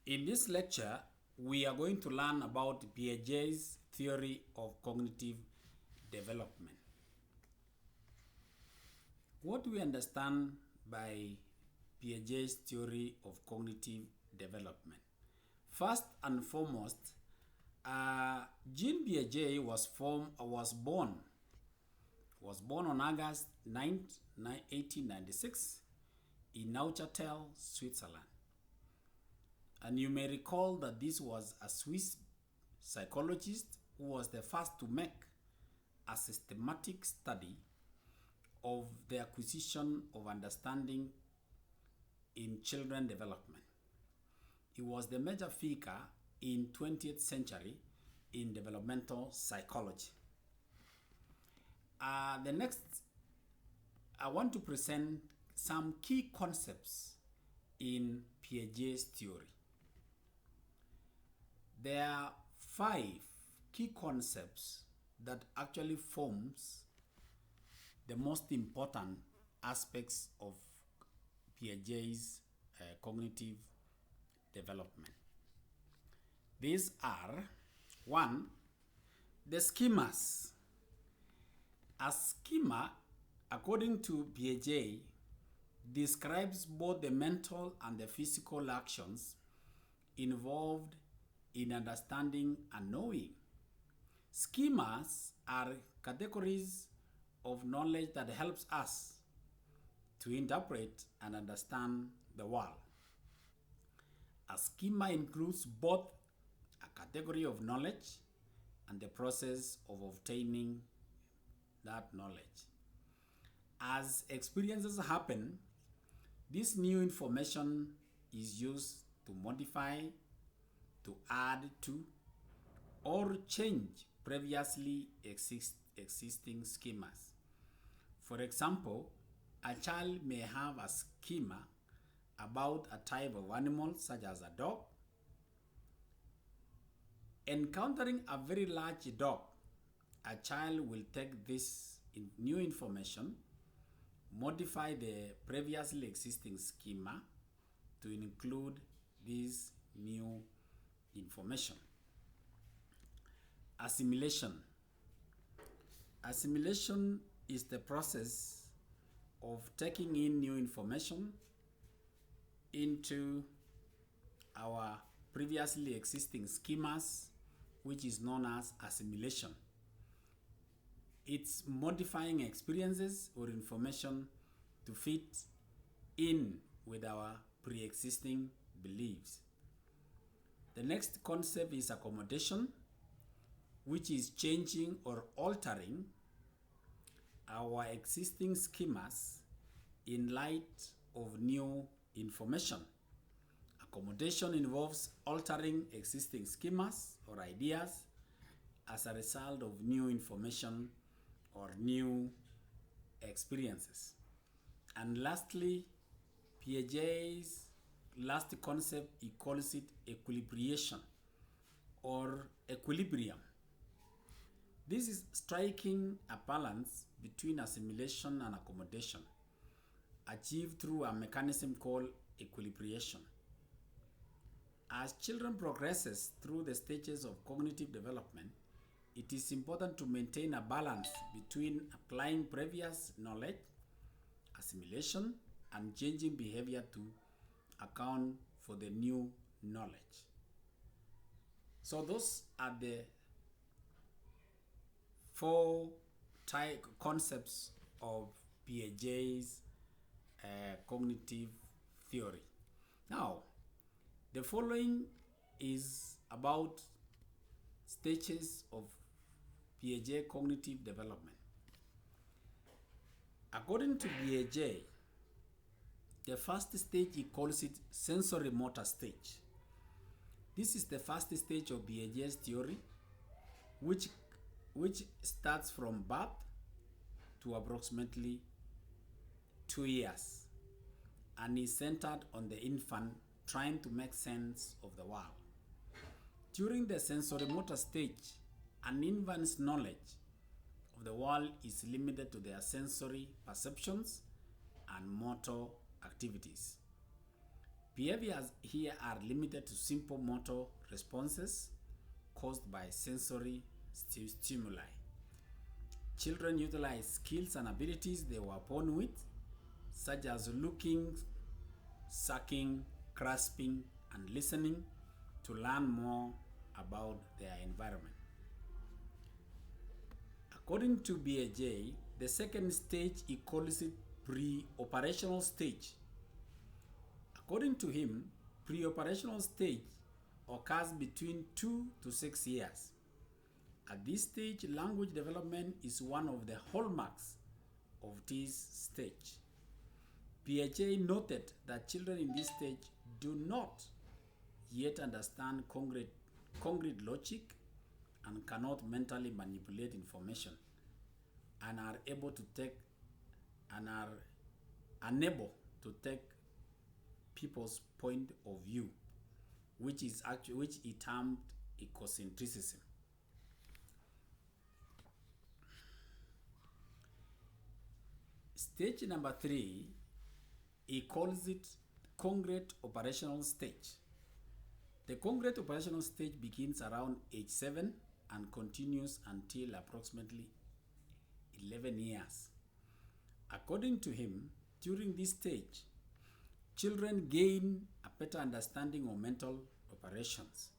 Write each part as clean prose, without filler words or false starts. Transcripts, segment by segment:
In this lecture, we are going to learn about Piaget's theory of cognitive development. What do we understand by Piaget's theory of cognitive development? First and foremost, Jean Piaget was born on August 9th, 1896 in Neuchâtel, Switzerland. And you may recall that this was a Swiss psychologist who was the first to make a systematic study of the acquisition of understanding in children development. He was the major figure in 20th century in developmental psychology. Next, I want to present some key concepts in Piaget's theory. There are 5 key concepts that actually forms the most important aspects of Piaget's cognitive development. These are: 1, the schemas. A schema, according to Piaget, describes both the mental and the physical actions involved in understanding and knowing. Schemas are categories of knowledge that helps us to interpret and understand the world. A schema includes both a category of knowledge and the process of obtaining that knowledge. As experiences happen, this new information is used to modify, to add to, or change previously existing schemas. For example, a child may have a schema about a type of animal, such as a dog. Encountering a very large dog, a child will take this new information, modify the previously existing schema to include this new information. Assimilation. Assimilation is the process of taking in new information into our previously existing schemas, which is known as assimilation. It's modifying experiences or information to fit in with our pre-existing beliefs. The next concept is accommodation, which is changing or altering our existing schemas in light of new information. Accommodation involves altering existing schemas or ideas as a result of new information or new experiences. And lastly, Piaget's last concept, he calls it equilibration or equilibrium. This is striking a balance between assimilation and accommodation, achieved through a mechanism called equilibration. As children progresses through the stages of cognitive development, it is important to maintain a balance between applying previous knowledge, assimilation, and changing behavior to account for the new knowledge. So those are the 4 concepts of Piaget's cognitive theory. Now, the following is about stages of Piaget cognitive development. According to Piaget, the first stage, he calls it sensorimotor stage. This is the first stage of Piaget's theory, which starts from birth to approximately 2 years and is centered on the infant trying to make sense of the world. During the sensorimotor stage, an infant's knowledge of the world is limited to their sensory perceptions and motor activities. Behaviors here are limited to simple motor responses caused by sensory stimuli. Children utilize skills and abilities they were born with, such as looking, sucking, grasping, and listening to learn more about their environment. According to Piaget, the second stage he calls it pre-operational stage. According to him, pre-operational stage occurs between 2 to 6 years. At this stage, language development is one of the hallmarks of this stage. Piaget noted that children in this stage do not yet understand concrete logic and cannot mentally manipulate information and are unable to take people's point of view, which he termed ecocentrism. Stage number 3, he calls it concrete operational stage. The concrete operational stage begins around age 7 and continues until approximately 11 years. According to him, during this stage, children gain a better understanding of mental operations.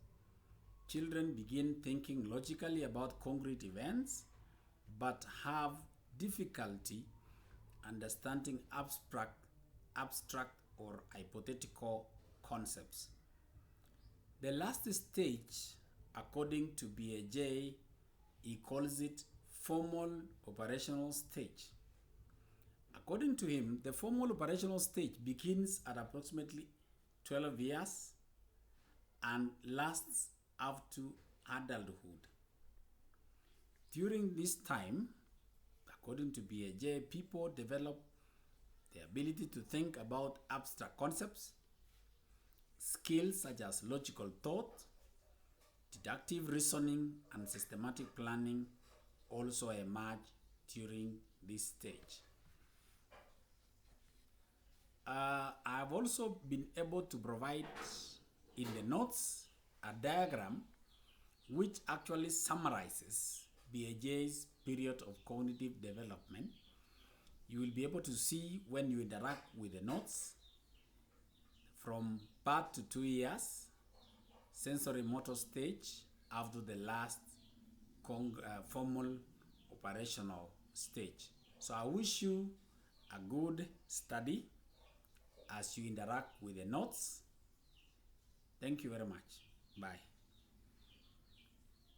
Children begin thinking logically about concrete events, but have difficulty understanding abstract or hypothetical concepts. The last stage, according to Piaget, he calls it formal operational stage. According to him, the formal operational stage begins at approximately 12 years and lasts up to adulthood. During this time, according to Piaget, people develop the ability to think about abstract concepts. Skills such as logical thought, deductive reasoning, and systematic planning also emerge during this stage. I've also been able to provide in the notes a diagram which actually summarizes Piaget's period of cognitive development. You will be able to see when you interact with the notes from birth to 2 years, sensorimotor stage, after the last formal operational stage. So I wish you a good study as you interact with the notes. Thank you very much. Bye.